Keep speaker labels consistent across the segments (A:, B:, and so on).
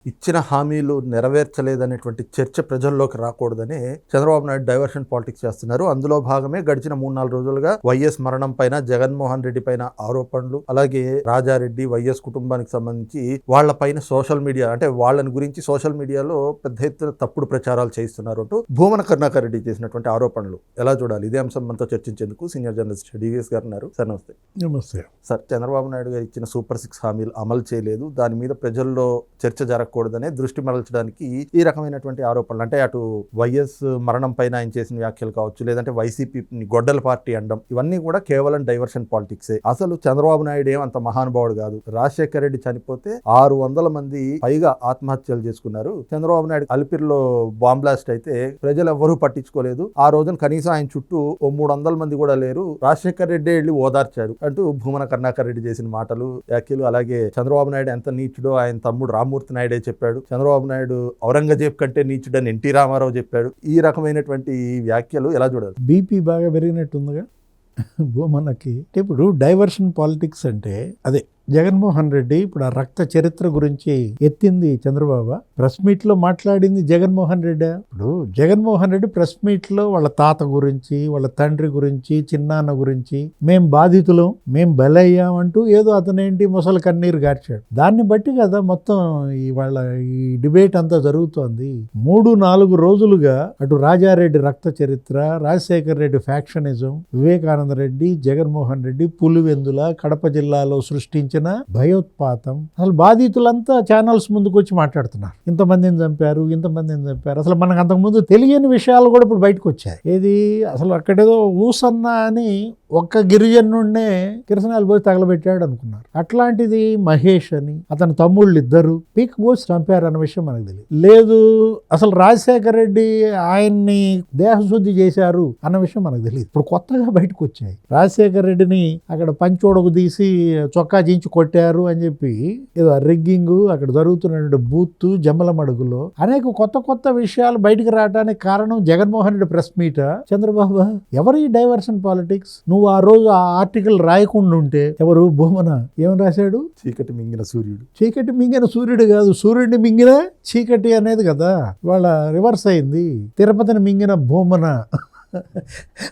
A: ఇచ్చిన హామీలు నెరవేర్చలేదనేటువంటి చర్చ ప్రజల్లోకి రాకూడదని చంద్రబాబు నాయుడు డైవర్షన్ పాలిటిక్స్ చేస్తున్నారు. అందులో భాగమే గడిచిన 3-4 రోజులుగా వైఎస్ మరణం పైన, జగన్మోహన్ రెడ్డి పైన ఆరోపణలు, అలాగే రాజారెడ్డి వైఎస్ కుటుంబానికి సంబంధించి వాళ్ళ పైన సోషల్ మీడియా, అంటే వాళ్ళని గురించి సోషల్ మీడియాలో పెద్ద ఎత్తున తప్పుడు ప్రచారాలు చేయిస్తున్నారు అంటూ భూమన కరుణాకర్ రెడ్డి చేసినటువంటి ఆరోపణలు ఎలా చూడాలి? ఇదే అంశం మనతో చర్చించేందుకు సీనియర్ జర్నలిస్ట్ డివిఎస్ గారు ఉన్నారు. సార్ నమస్తే.
B: నమస్తే
A: సార్, చంద్రబాబు నాయుడు గారు ఇచ్చిన సూపర్ 6 హామీలు అమలు చేయలేదు, దాని మీద ప్రజల్లో చర్చ జరగకూడదనే దృష్టి మరల్చడానికి ఈ రకమైనటువంటి ఆరోపణలు, అంటే అటు వైఎస్ మరణం పైన ఆయన చేసిన వ్యాఖ్యలు కావచ్చు, లేదంటే వైసీపీ గొడ్డల పార్టీ అనడం, ఇవన్నీ కూడా కేవలం డైవర్షన్ పాలిటిక్సే. అసలు చంద్రబాబు నాయుడు ఏమంత మహానుభావుడు కాదు. రాజశేఖర రెడ్డి చనిపోతే 600 మంది పైగా ఆత్మహత్యలు చేసుకున్నారు. చంద్రబాబు నాయుడు అలిపిరిలో బాంబ్ బ్లాస్ట్ అయితే ప్రజలు ఎవ్వరూ పట్టించుకోలేదు. ఆ రోజున కనీసం ఆయన చుట్టూ 300 మంది కూడా లేరు, రాజశేఖర రెడ్డి వెళ్ళి ఓదార్చాడు అంటూ భూమన కరుణాకర్ రెడ్డి చేసిన మాటలు, వ్యాఖ్యలు. అలాగే చంద్రబాబు నాయుడు ఎంత నీచుడో ఆయన తమ్ముడు రామ్మూర్తి నాయుడే చెప్పాడు. చంద్రబాబు నాయుడు ఔరంగజేబ్ కంటే నీచుడని ఎన్టీ రామారావు చెప్పాడు. ఈ రకమైనటువంటి వ్యాఖ్యలు ఎలా చూడాలి?
B: బీపీ బాగా పెరిగినట్టుందిగా భూమనకి. ఇప్పుడు డైవర్షన్ పాలిటిక్స్ అంటే అదే జగన్మోహన్ రెడ్డి ఇప్పుడు ఆ రక్త చరిత్ర గురించి ఎత్తింది చంద్రబాబు. ప్రెస్ మీట్ లో మాట్లాడింది జగన్మోహన్ రెడ్డి. ఇప్పుడు జగన్మోహన్ రెడ్డి ప్రెస్ మీట్ లో వాళ్ళ తాత గురించి, వాళ్ళ తండ్రి గురించి, చిన్నాన్న గురించి, మేం బాధితులం, మేం బలయ్యాం అంటూ ఏదో అతనేంటి ముసలి కన్నీరు గార్చాడు. దాన్ని బట్టి కదా మొత్తం వాళ్ళ ఈ డిబేట్ అంతా జరుగుతోంది. 3-4 రోజులుగా అటు రాజారెడ్డి రక్త చరిత్ర, రాజశేఖర రెడ్డి ఫ్యాక్షనిజం, వివేకానంద రెడ్డి, జగన్మోహన్ రెడ్డి, పులివెందుల, కడప జిల్లాలో సృష్టించిన భయోత్పాతం, అసలు బాధితులంతా ఛానల్స్ ముందుకు వచ్చి మాట్లాడుతున్నారు. ఇంతమందిని చంపారు, ఇంతమందిని చంపారు. అసలు మనకు అంతకుముందు తెలియని విషయాలు కూడా ఇప్పుడు బయటకు వచ్చాయి. ఏది అసలు అక్కడేదో ఊసన్న అని ఒక్క గిరిజనుడినే కిరసనాలు పోయి తగలబెట్టాడు అనుకున్నారు. అట్లాంటిది మహేష్ అని అతని తమ్ముళ్ళు ఇద్దరు పీక్ కోసి చంపారు అన్న విషయం మనకు తెలియదు. లేదు అసలు రాజశేఖర రెడ్డి ఆయన్ని దేహశుద్ధి చేశారు అన్న విషయం మనకు తెలియదు. ఇప్పుడు కొత్తగా బయటకు వచ్చాయి. రాజశేఖర రెడ్డిని అక్కడ పంచోడకు తీసి చొక్కా చించి కొట్టారు అని చెప్పి ఏదో రిగ్గింగ్, అక్కడ జరుగుతున్న బూత్, జమ్మల మడుగులో అనేక కొత్త విషయాలు బయటకు రావడానికి కారణం జగన్మోహన్ రెడ్డి ప్రెస్ మీట్. చంద్రబాబు ఎవరి డైవర్షన్ పాలిటిక్స్? నువ్వు ఆ రోజు ఆ ఆర్టికల్ రాయకుండా ఉంటే ఎవరు భూమన ఏమని రాశాడు?
A: చీకటి మింగిన సూర్యుడు.
B: చీకటి మింగిన సూర్యుడు కాదు, సూర్యుడిని మింగిన చీకటి అనేది కదా వాళ్ళ రివర్స్ అయింది. తిరుపతిని మింగిన భూమన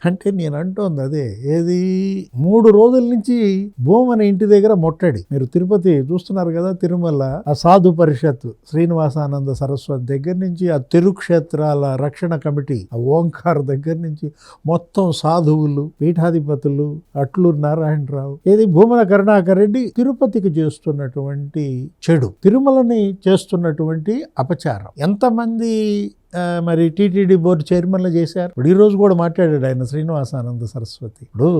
B: అంటే నేను అంటోంది అదే. ఏది 3 రోజుల నుంచి భూమన ఇంటి దగ్గర మొట్టడి. మీరు తిరుపతి చూస్తున్నారు కదా, తిరుమల ఆ సాధు పరిషత్ శ్రీనివాసానంద సరస్వతి దగ్గర నుంచి ఆ తిరుక్షేత్రాల రక్షణ కమిటీ, ఆ ఓంకార్ దగ్గర నుంచి మొత్తం సాధువులు, పీఠాధిపతులు, అట్లూరు నారాయణరావు, ఏది భూమన కరుణాకర్ రెడ్డి తిరుపతికి చేస్తున్నటువంటి చెడు, తిరుమలని చేస్తున్నటువంటి అపచారం ఎంతమంది మరి టీటీడీ బోర్డు చైర్మన్లు చేశారు. ఇప్పుడు ఈరోజు కూడా మాట్లాడాడు ఆయన శ్రీనివాసానంద సరస్వతి. ఇప్పుడు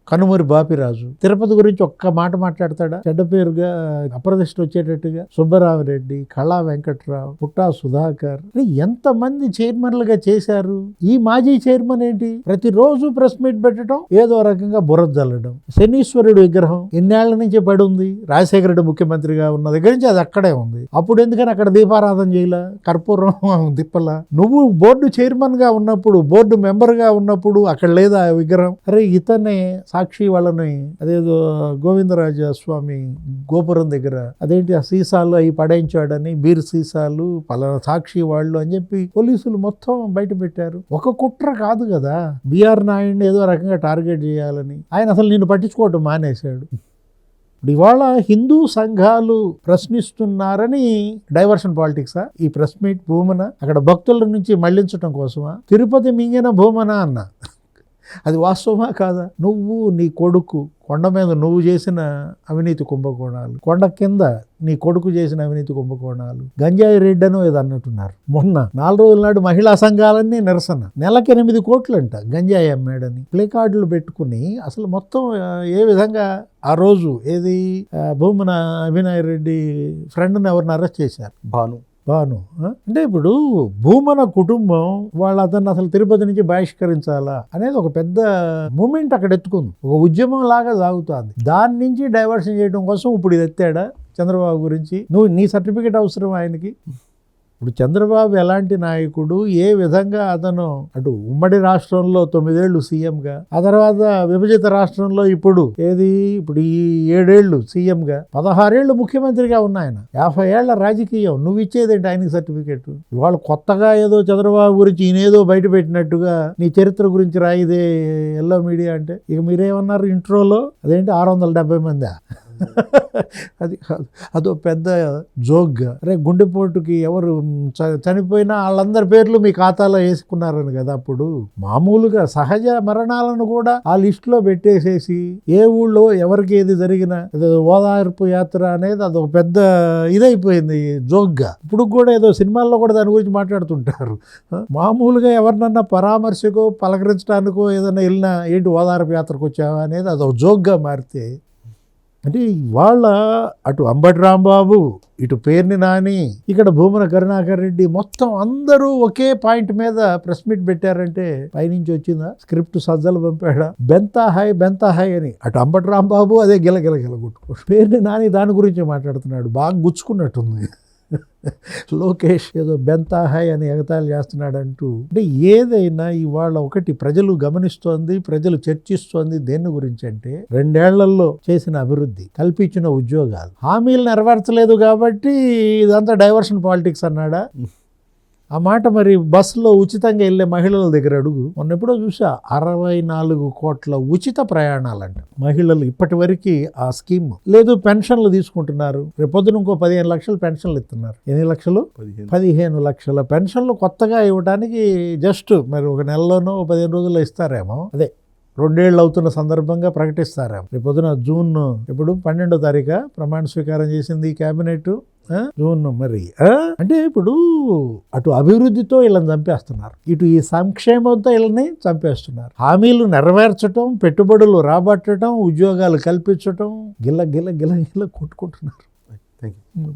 B: కనుమూరి బాపిరాజు తిరుపతి గురించి ఒక్క మాట మాట్లాడతాడా? చెడ్డ పేరుగా అప్రదిష్ట వచ్చేటట్టుగా సుబ్బరామరెడ్డి, కళా వెంకట్రావు, పుట్టా సుధాకర్, ఎంతమంది చైర్మన్లుగా చేశారు. ఈ మాజీ చైర్మన్ ఏంటి ప్రతిరోజు ప్రెస్ మీట్ పెట్టడం, ఏదో రకంగా బురద జల్లడం. శనీశ్వరుడు విగ్రహం ఎన్నేళ్ల నుంచి పడి ఉంది. రాజశేఖర రెడ్డి ముఖ్యమంత్రిగా ఉన్న దగ్గర నుంచి అది అక్కడే ఉంది. అప్పుడు ఎందుకని అక్కడ దీపారాధన చేయలా, కర్పూరం దిప్పలా? నువ్వు బోర్డు చైర్మన్ గా ఉన్నప్పుడు, బోర్డు మెంబర్ గా ఉన్నప్పుడు అక్కడ లేదా విగ్రహం? అరే ఇతనే సాక్షి వాళ్ళని అదేదో గోవిందరాజ స్వామి గోపురం దగ్గర అదేంటి ఆ సీసాలు అవి పడేయించాడని, బీర్ సీసాలు పలానా సాక్షి వాళ్ళు అని చెప్పి పోలీసులు మొత్తం బయట పెట్టారు. ఒక కుట్ర కాదు కదా, బిఆర్ నాయుడిని ఏదో రకంగా టార్గెట్ చేయాలని. ఆయన అసలు నిన్ను పట్టించుకోవటం మానేశాడు. ఇవాళ హిందూ సంఘాలు ప్రశ్నిస్తున్నారని డైవర్షన్ పాలిటిక్సా ఈ ప్రెస్ మీట్? భూమన అక్కడ భక్తుల నుంచి మళ్లించడం కోసమా? తిరుపతి మింగిన భూమన అన్న అది వాస్తవమా కాదా? నువ్వు నీ కొడుకు కొండ మీద నువ్వు చేసిన అవినీతి కుంభకోణాలు, కొండ కింద నీ కొడుకు చేసిన అవినీతి కుంభకోణాలు, గంజాయి రెడ్డను ఏదో అన్నట్టున్నారు. మొన్న 4 రోజుల నాడు మహిళా సంఘాలన్నీ నిరసన, నెలకి 8 కోట్లంట గంజాయి అమ్మాడని ప్లే కార్డులు పెట్టుకుని అసలు మొత్తం ఏ విధంగా ఆ రోజు ఏది భూమన అభినయ్ రెడ్డి ఫ్రెండ్ని ఎవరిని అరెస్ట్ చేశారు, భాను. అంటే ఇప్పుడు భూమన కుటుంబం వాళ్ళు అతన్ని అసలు తిరుపతి నుంచి బహిష్కరించాలా అనేది ఒక పెద్ద మూమెంట్ అక్కడ ఎత్తుకుంది, ఒక ఉద్యమం లాగా సాగుతుంది. దాని నుంచి డైవర్షన్ చేయడం కోసం ఇప్పుడు ఇది ఎత్తాడా చంద్రబాబు గురించి? నీ సర్టిఫికేట్ అవసరం ఆయనకి? ఇప్పుడు చంద్రబాబు ఎలాంటి నాయకుడు, ఏ విధంగా అతను అటు ఉమ్మడి రాష్ట్రంలో 9 ఏళ్ళు సీఎంగా, ఆ తర్వాత విభజిత రాష్ట్రంలో ఇప్పుడు ఈ 7 ఏళ్ళు సీఎంగా, 16 ఏళ్ళు ముఖ్యమంత్రిగా ఉన్న ఆయన, 50 ఏళ్ల రాజకీయం. నువ్వు ఇచ్చేదేంటి ఆయనకి సర్టిఫికెట్? ఇవాళ కొత్తగా ఏదో చంద్రబాబు గురించి ఈయనేదో బయట పెట్టినట్టుగా నీ చరిత్ర గురించి రాయిదే ఎల్లో మీడియా అంటే, ఇక మీరేమన్నారు ఇంట్రోలో, అదేంటి 670 మందా? అది కాదు, అదో పెద్ద జోక్గా. అరే గుండెపోటుకి ఎవరు చనిపోయినా వాళ్ళందరి పేర్లు మీ ఖాతాలో వేసుకున్నారని కదా. అప్పుడు మామూలుగా సహజ మరణాలను కూడా ఆ లిస్టులో పెట్టేసేసి ఏ ఊళ్ళో ఎవరికి ఏది జరిగినా ఓదార్పు యాత్ర అనేది అదొక పెద్ద ఇదైపోయింది జోక్గా. ఇప్పుడు కూడా ఏదో సినిమాల్లో కూడా దాని గురించి మాట్లాడుతుంటారు. మామూలుగా ఎవరినన్నా పరామర్శకో పలకరించడానికో ఏదైనా వెళ్ళినా ఏంటి ఓదార్పు యాత్రకు వచ్చావా అనేది అదొక జోక్గా మారితే, అంటే ఇవాళ అటు అంబటి రాంబాబు, ఇటు పేర్ని నాని, ఇక్కడ భూమన కరుణాకర్ రెడ్డి, మొత్తం అందరూ ఒకే పాయింట్ మీద ప్రెస్ మీట్ పెట్టారంటే పైనుంచి వచ్చిందా? స్క్రిప్ట్ సజ్జలు పంపాడా? బెంతా హై అని అటు అంబటి రాంబాబు అదే గిలగిల కొట్టుకో, పేర్ని నాని దాని గురించి మాట్లాడుతున్నాడు. బాగా గుచ్చుకున్నట్టుంది. లోకేష్ ఏదో బెంతా హై అని ఎగతాళి చేస్తున్నాడంటూ. అంటే ఏదైనా ఇవాళ ఒకటి ప్రజలు గమనిస్తోంది, ప్రజలు చర్చిస్తోంది దేని గురించి అంటే 2 ఏళ్లలో చేసిన అభివృద్ధి, కల్పించిన ఉద్యోగాలు, హామీలు నెరవేర్చలేదు కాబట్టి ఇదంతా డైవర్షన్ పాలిటిక్స్ అన్నాడా? ఆ మాట మరి బస్సులో ఉచితంగా వెళ్ళే మహిళల దగ్గర అడుగు. మొన్న ఎప్పుడో చూసా 64 కోట్ల ఉచిత ప్రయాణాలంట మహిళలు ఇప్పటి వరకు. ఆ స్కీమ్ లేదు, పెన్షన్లు తీసుకుంటున్నారు. రేపొద్దున ఇంకో 15 లక్షల పెన్షన్లు ఇస్తున్నారు. ఎన్ని లక్షలు? 15 లక్షల పెన్షన్లు కొత్తగా ఇవ్వడానికి జస్ట్ మరి ఒక నెలలోనో 15 రోజుల్లో ఇస్తారేమో. అదే 2 ఏళ్ళు అవుతున్న సందర్భంగా ప్రకటిస్తారేమో. రేపొద్దున జూన్ ఎప్పుడు 12వ తారీఖు ప్రమాణ స్వీకారం చేసింది ఈ కేబినెట్. జూన్ మరి అంటే ఇప్పుడు అటు అభివృద్ధితో వీళ్ళని చంపేస్తున్నారు, ఇటు ఈ సంక్షేమంతో వీళ్ళని చంపేస్తున్నారు. హామీలు నెరవేర్చడం, పెట్టుబడులు రాబట్టడం, ఉద్యోగాలు కల్పించడం, గిల్ల కొట్టుకుంటున్నారు.
A: Thank you.